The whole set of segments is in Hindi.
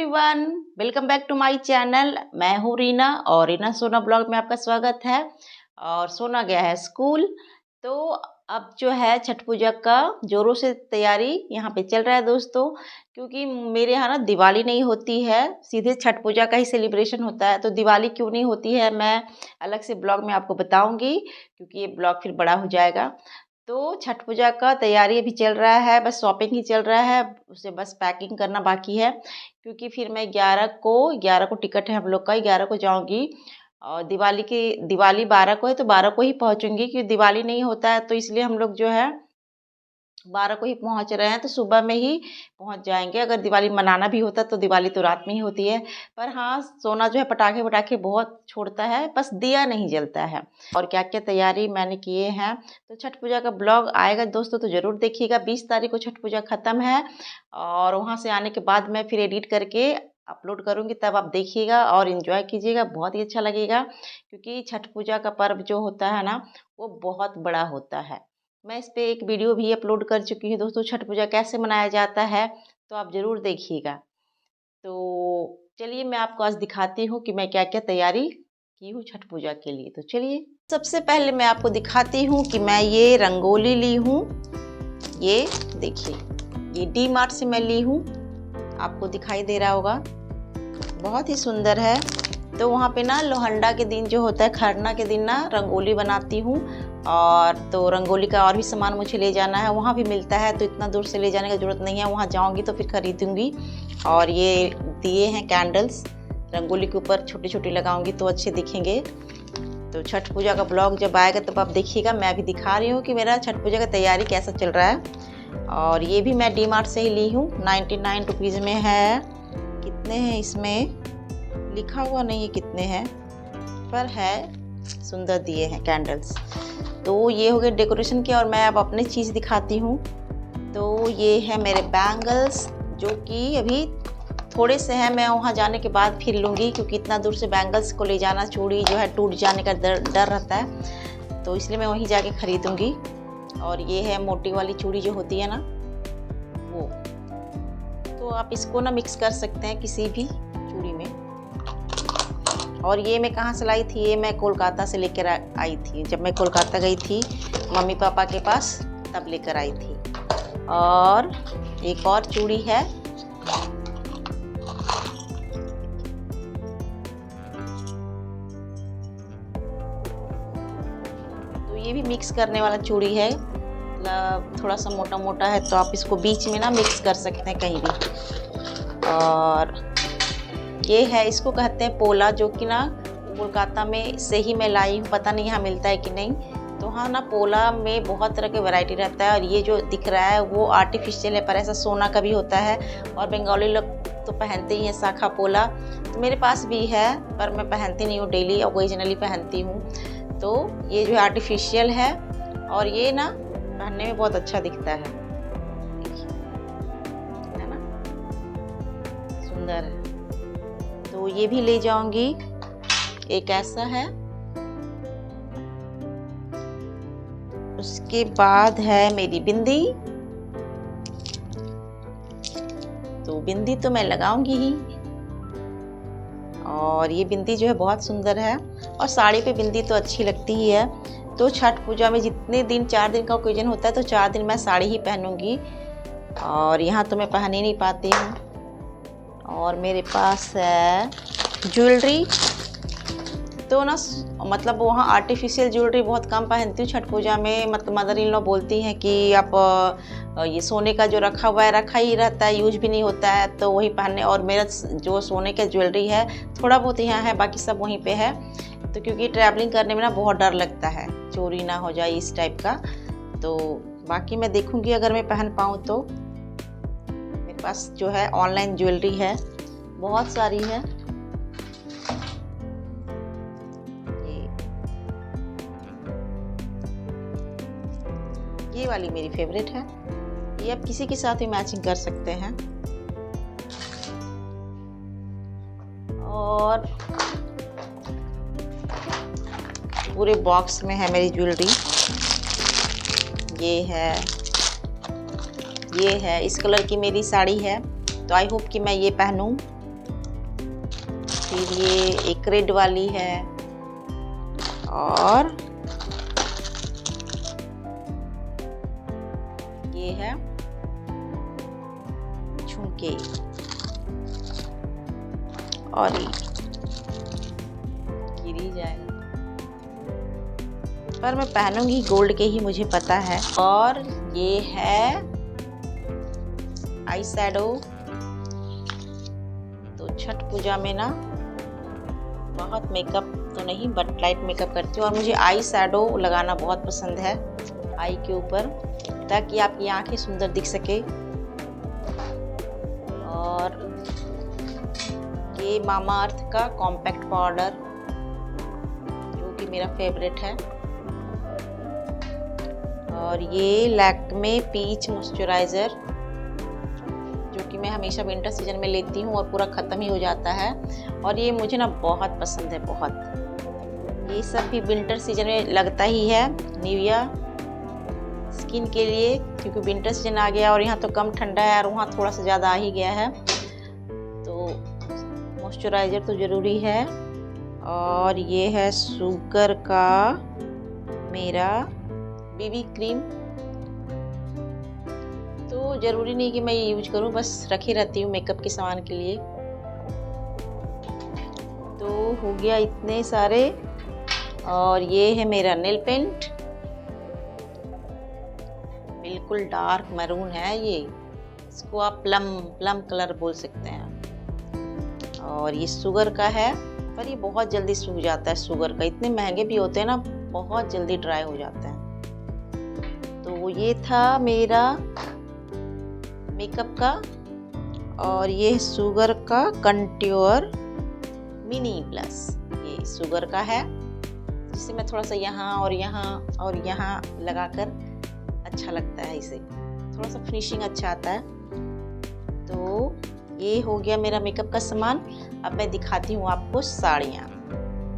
Everyone, welcome back to my channel. मैं हूँ रीना और रीना सोना ब्लॉग में आपका स्वागत है। और सोना गया है स्कूल, तो अब जो है छठ पूजा का जोरों से तैयारी यहाँ पे चल रहा है दोस्तों। क्योंकि मेरे यहाँ ना दिवाली नहीं होती है, सीधे छठ पूजा का ही सेलिब्रेशन होता है। तो दिवाली क्यों नहीं होती है मैं अलग से ब्लॉग में आपको बताऊँगी, क्योंकि ये ब्लॉग फिर बड़ा हो जाएगा। तो छठ पूजा का तैयारी अभी चल रहा है, बस शॉपिंग ही चल रहा है, उसे बस पैकिंग करना बाकी है। क्योंकि फिर मैं 11 को टिकट है हम लोग का, 11 को जाऊंगी। और दिवाली 12 को है, तो 12 को ही पहुंचूंगी। क्योंकि दिवाली नहीं होता है तो इसलिए हम लोग जो है 12 को ही पहुंच रहे हैं, तो सुबह में ही पहुंच जाएंगे। अगर दिवाली मनाना भी होता तो दिवाली तो रात में ही होती है। पर हाँ, सोना जो है पटाखे वटाखे बहुत छोड़ता है, बस दिया नहीं जलता है। और क्या क्या तैयारी मैंने किए हैं, तो छठ पूजा का ब्लॉग आएगा दोस्तों, तो ज़रूर देखिएगा। 20 तारीख को छठ पूजा ख़त्म है, और वहाँ से आने के बाद मैं फिर एडिट करके अपलोड करूँगी, तब आप देखिएगा और इन्जॉय कीजिएगा, बहुत ही अच्छा लगेगा। क्योंकि छठ पूजा का पर्व जो होता है ना, वो बहुत बड़ा होता है। मैं इस पे एक वीडियो भी अपलोड कर चुकी हूँ दोस्तों, छठ पूजा कैसे मनाया जाता है, तो आप ज़रूर देखिएगा। तो चलिए मैं आपको आज दिखाती हूँ कि मैं क्या क्या तैयारी की हूँ छठ पूजा के लिए। तो चलिए सबसे पहले मैं आपको दिखाती हूँ कि मैं ये रंगोली ली हूँ। ये देखिए, ये डी मार्ट से मैं ली हूँ, आपको दिखाई दे रहा होगा, बहुत ही सुंदर है। तो वहाँ पे ना लोहंडा के दिन जो होता है, खरना के दिन ना रंगोली बनाती हूँ। और तो रंगोली का और भी सामान मुझे ले जाना है, वहाँ भी मिलता है, तो इतना दूर से ले जाने की ज़रूरत नहीं है, वहाँ जाऊँगी तो फिर खरीदूँगी। और ये दिए हैं कैंडल्स, रंगोली के ऊपर छोटी छोटी लगाऊँगी तो अच्छे दिखेंगे। तो छठ पूजा का ब्लॉग जब आएगा तब आप देखिएगा। मैं अभी दिखा रही हूँ कि मेरा छठ पूजा का तैयारी कैसा चल रहा है। और ये भी मैं डी मार्ट से ही ली हूँ, 99 रुपीज़ में है। कितने हैं इसमें लिखा हुआ नहीं है कितने हैं, पर है, सुंदर दिए हैं कैंडल्स। तो ये हो गए डेकोरेशन के, और मैं अब अपनी चीज़ दिखाती हूँ। तो ये है मेरे बैंगल्स, जो कि अभी थोड़े से हैं, मैं वहाँ जाने के बाद फिर लूँगी। क्योंकि इतना दूर से बैंगल्स को ले जाना, चूड़ी जो है टूट जाने का डर रहता है, तो इसलिए मैं वहीं जाके ख़रीदूँगी। और ये है मोटी वाली चूड़ी जो होती है ना, वो। तो आप इसको ना मिक्स कर सकते हैं किसी भी चूड़ी में। और ये मैं कहाँ से लाई थी, ये मैं कोलकाता से लेकर आई थी। जब मैं कोलकाता गई थी मम्मी पापा के पास, तब लेकर आई थी। और एक और चूड़ी है, तो ये भी मिक्स करने वाला चूड़ी है। थोड़ा सा मोटा मोटा है, तो आप इसको बीच में ना मिक्स कर सकते हैं कहीं भी। और ये है, इसको कहते हैं पोला, जो कि ना कोलकाता में से ही मैं लाई हूँ, पता नहीं यहाँ मिलता है कि नहीं। तो हाँ ना, पोला में बहुत तरह के वैरायटी रहता है। और ये जो दिख रहा है वो आर्टिफिशियल है, पर ऐसा सोना का भी होता है। और बंगाली लोग तो पहनते ही हैं शाखा पोला, तो मेरे पास भी है, पर मैं पहनती नहीं हूँ डेली, ओकेजनली पहनती हूँ। तो ये जो आर्टिफिशियल है, और ये ना पहनने में बहुत अच्छा दिखता है ना, सुंदर है। तो ये भी ले जाऊंगी। एक ऐसा है, उसके बाद है मेरी बिंदी। तो बिंदी तो मैं लगाऊंगी ही, और ये बिंदी जो है बहुत सुंदर है। और साड़ी पे बिंदी तो अच्छी लगती ही है। तो छठ पूजा में जितने दिन, 4 दिन का ओकेजन होता है, तो 4 दिन मैं साड़ी ही पहनूंगी। और यहाँ तो मैं पहन ही नहीं पाती हूँ। और मेरे पास है ज्वेलरी, तो ना मतलब वहाँ आर्टिफिशियल ज्वेलरी बहुत कम पहनती हूँ छठ पूजा में। मतलब मदर इन लॉ बोलती हैं कि आप ये सोने का जो रखा हुआ है, रखा ही रहता है, यूज भी नहीं होता है, तो वही पहनने। और मेरा जो सोने का ज्वेलरी है थोड़ा बहुत यहाँ है, बाकी सब वहीं पे है। तो क्योंकि ट्रैवलिंग करने में ना बहुत डर लगता है, चोरी ना हो जाए इस टाइप का। तो बाकी मैं देखूँगी अगर मैं पहन पाऊँ तो। मेरे पास जो है ऑनलाइन ज्वेलरी है, बहुत सारी है। ये वाली मेरी फेवरेट है, ये आप किसी के साथ भी मैचिंग कर सकते हैं। और पूरे बॉक्स में है मेरी ज्वेलरी। ये है, इस कलर की मेरी साड़ी है, तो आई होप कि मैं ये पहनूं। फिर ये एक रेड वाली है और ये है झुमके और ये गिर ही जाएगा, पर मैं पहनूंगी गोल्ड के ही, मुझे पता है। और ये है आई शैडो। तो छठ पूजा में ना बहुत मेकअप तो नहीं बट लाइट मेकअप करती हूँ, और मुझे आई शैडो लगाना बहुत पसंद है आई के ऊपर, ताकि आपकी आंखें सुंदर दिख सके। और ये मामा अर्थ का कॉम्पैक्ट पाउडर जो कि मेरा फेवरेट है, और ये लैक्मे पीच मॉइस्चराइज़र जो कि मैं हमेशा विंटर सीजन में लेती हूँ और पूरा ख़त्म ही हो जाता है, और ये मुझे ना बहुत पसंद है बहुत। ये सब भी विंटर सीजन में लगता ही है निविया स्किन के लिए, क्योंकि विंटर सीजन आ गया और यहाँ तो कम ठंडा है और वहाँ थोड़ा सा ज़्यादा आ ही गया है, तो मॉइस्चराइज़र तो ज़रूरी है। और ये है शुगर का मेरा बीबी क्रीम। तो ज़रूरी नहीं कि मैं ये यूज करूं, बस रखी रहती हूँ मेकअप के सामान के लिए। तो हो गया इतने सारे। और ये है मेरा नेल पेंट, बिल्कुल डार्क मैरून है ये, इसको आप प्लम कलर बोल सकते हैं। और ये शुगर का है, पर ये बहुत जल्दी सूख जाता है शुगर का, इतने महंगे भी होते हैं ना, बहुत जल्दी ड्राई हो जाता है। तो ये था मेरा मेकअप का, और ये शुगर का कंट्योर मिनी प्लस, ये शुगर का है, जिसे मैं थोड़ा सा यहाँ और यहाँ लगाकर अच्छा लगता है, इसे थोड़ा सा फिनिशिंग अच्छा आता है। तो ये हो गया मेरा मेकअप का सामान। अब मैं दिखाती हूँ आपको साड़ियाँ।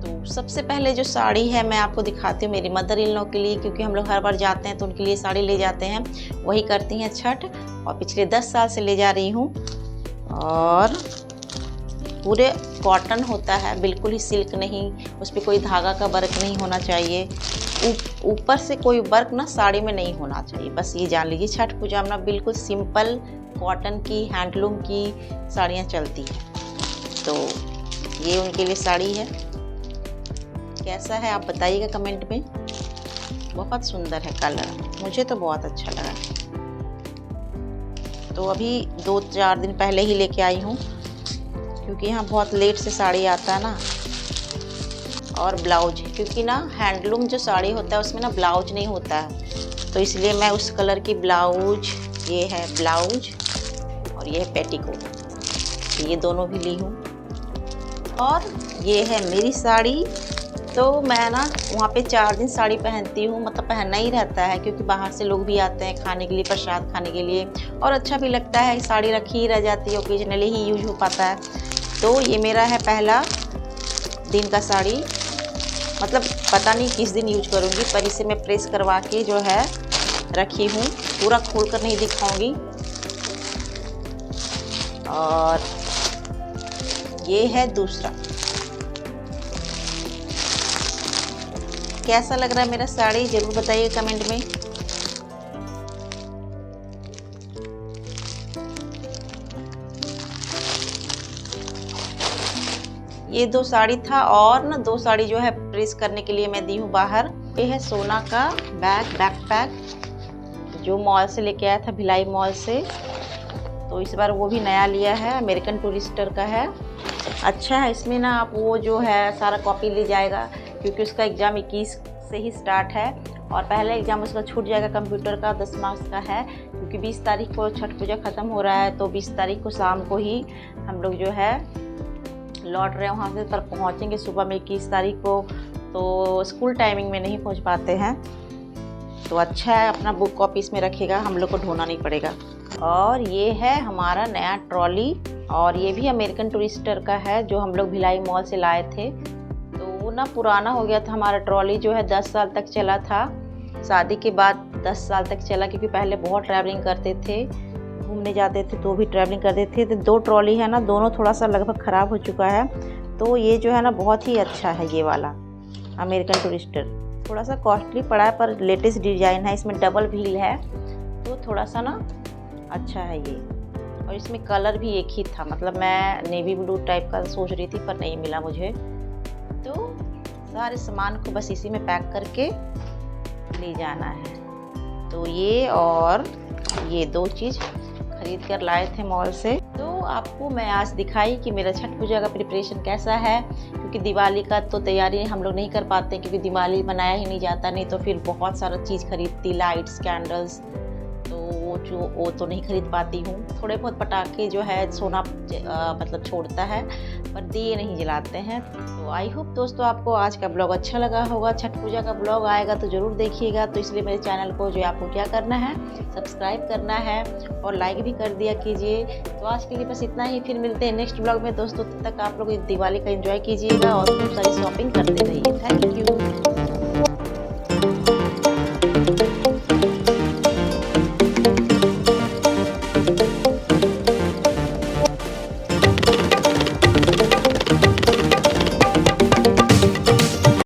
तो सबसे पहले जो साड़ी है मैं आपको दिखाती हूँ मेरी मदर इन लॉ के लिए, क्योंकि हम लोग हर बार जाते हैं तो उनके लिए साड़ी ले जाते हैं, वही करती हैं छठ, और पिछले 10 साल से ले जा रही हूँ। और पूरे कॉटन होता है, बिल्कुल ही सिल्क नहीं, उस पर कोई धागा का वर्क नहीं होना चाहिए, ऊपर से कोई वर्क ना साड़ी में नहीं होना चाहिए, बस ये जान लीजिए। छठ पूजा में ना बिल्कुल सिंपल कॉटन की हैंडलूम की साड़ियाँ चलती हैं, तो ये उनके लिए साड़ी है। कैसा है आप बताइएगा कमेंट में, बहुत सुंदर है कलर, मुझे तो बहुत अच्छा लगा। तो अभी 2-4 दिन पहले ही लेके आई हूँ, क्योंकि यहाँ बहुत लेट से साड़ी आता है ना। और ब्लाउज, क्योंकि ना हैंडलूम जो साड़ी होता है उसमें ना ब्लाउज नहीं होता है, तो इसलिए मैं उस कलर की ब्लाउज, ये है ब्लाउज और ये है पेटीकोट, तो ये दोनों भी ली हूँ। और ये है मेरी साड़ी। तो मैं ना वहाँ पे 4 दिन साड़ी पहनती हूँ, मतलब पहनना ही रहता है, क्योंकि बाहर से लोग भी आते हैं खाने के लिए, प्रसाद खाने के लिए, और अच्छा भी लगता है, साड़ी रखी ही रह जाती है, ओकेजनली ही यूज हो पाता है। तो ये मेरा है पहला दिन का साड़ी, मतलब पता नहीं किस दिन यूज करूँगी, पर इसे मैं प्रेस करवा के जो है रखी हूँ, पूरा खोल कर नहीं दिखाऊँगी। और ये है दूसरा। कैसा लग रहा है मेरा साड़ी ज़रूर बताइए कमेंट में। ये 2 साड़ी था, और ना 2 साड़ी जो है प्रेस करने के लिए मैं दी हूँ बाहर। ये है सोना का बैकपैक, जो मॉल से लेके आया था, भिलाई मॉल से, तो इस बार वो भी नया लिया है, अमेरिकन टूरिस्टर का है। अच्छा है, इसमें ना आप वो जो है सारा कॉपी ले जाएगा, क्योंकि उसका एग्ज़ाम 21 से ही स्टार्ट है, और पहले एग्ज़ाम उसका छूट जाएगा कंप्यूटर का, 10 मार्क्स का है, क्योंकि 20 तारीख को छठ पूजा ख़त्म हो रहा है, तो 20 तारीख को शाम को ही हम लोग जो है लौट रहे हैं वहाँ से, पर पहुँचेंगे सुबह में 21 तारीख को, तो स्कूल टाइमिंग में नहीं पहुँच पाते हैं। तो अच्छा है, अपना बुक कॉपी इसमें रखेगा, हम लोग को ढूंढना नहीं पड़ेगा। और ये है हमारा नया ट्रॉली, और ये भी अमेरिकन टूरिस्टर का है, जो हम लोग भिलाई मॉल से लाए थे। तो वो ना पुराना हो गया था हमारा ट्रॉली, जो है 10 साल तक चला था, शादी के बाद 10 साल तक चला, क्योंकि पहले बहुत ट्रैवलिंग करते थे, घूमने जाते थे तो भी ट्रैवलिंग करते थे। तो 2 ट्रॉली है ना, दोनों थोड़ा सा लगभग ख़राब हो चुका है, तो ये जो है ना बहुत ही अच्छा है ये वाला अमेरिकन टूरिस्टर। थोड़ा सा कॉस्टली पड़ा है पर लेटेस्ट डिज़ाइन है, इसमें डबल व्हील है तो थोड़ा सा ना अच्छा है ये। और इसमें कलर भी एक ही था, मतलब मैं नेवी ब्लू टाइप का सोच रही थी पर नहीं मिला मुझे। तो सारे सामान को बस इसी में पैक करके ले जाना है। तो ये और ये 2 चीज़ खरीद कर लाए थे मॉल से। तो आपको मैं आज दिखाई कि मेरा छठ पूजा का प्रिपरेशन कैसा है, क्योंकि दिवाली का तो तैयारी हम लोग नहीं कर पाते क्योंकि दिवाली मनाया ही नहीं जाता, नहीं तो फिर बहुत सारा चीज़ खरीदती, लाइट्स, कैंडल्स, तो वो तो नहीं खरीद पाती हूँ। थोड़े बहुत पटाखे जो है सोना मतलब छोड़ता है पर दिए नहीं जलाते हैं। तो आई होप दोस्तों आपको आज का ब्लॉग अच्छा लगा होगा। छठ पूजा का ब्लॉग आएगा तो ज़रूर देखिएगा। तो इसलिए मेरे चैनल को जो आपको क्या करना है, सब्सक्राइब करना है और लाइक भी कर दिया कीजिए। तो आज के लिए बस इतना ही, फिर मिलते हैं नेक्स्ट ब्लॉग में दोस्तों। तब तक आप लोग दिवाली का एंजॉय कीजिएगा और खूब सारी शॉपिंग करते रहिए। Thank you.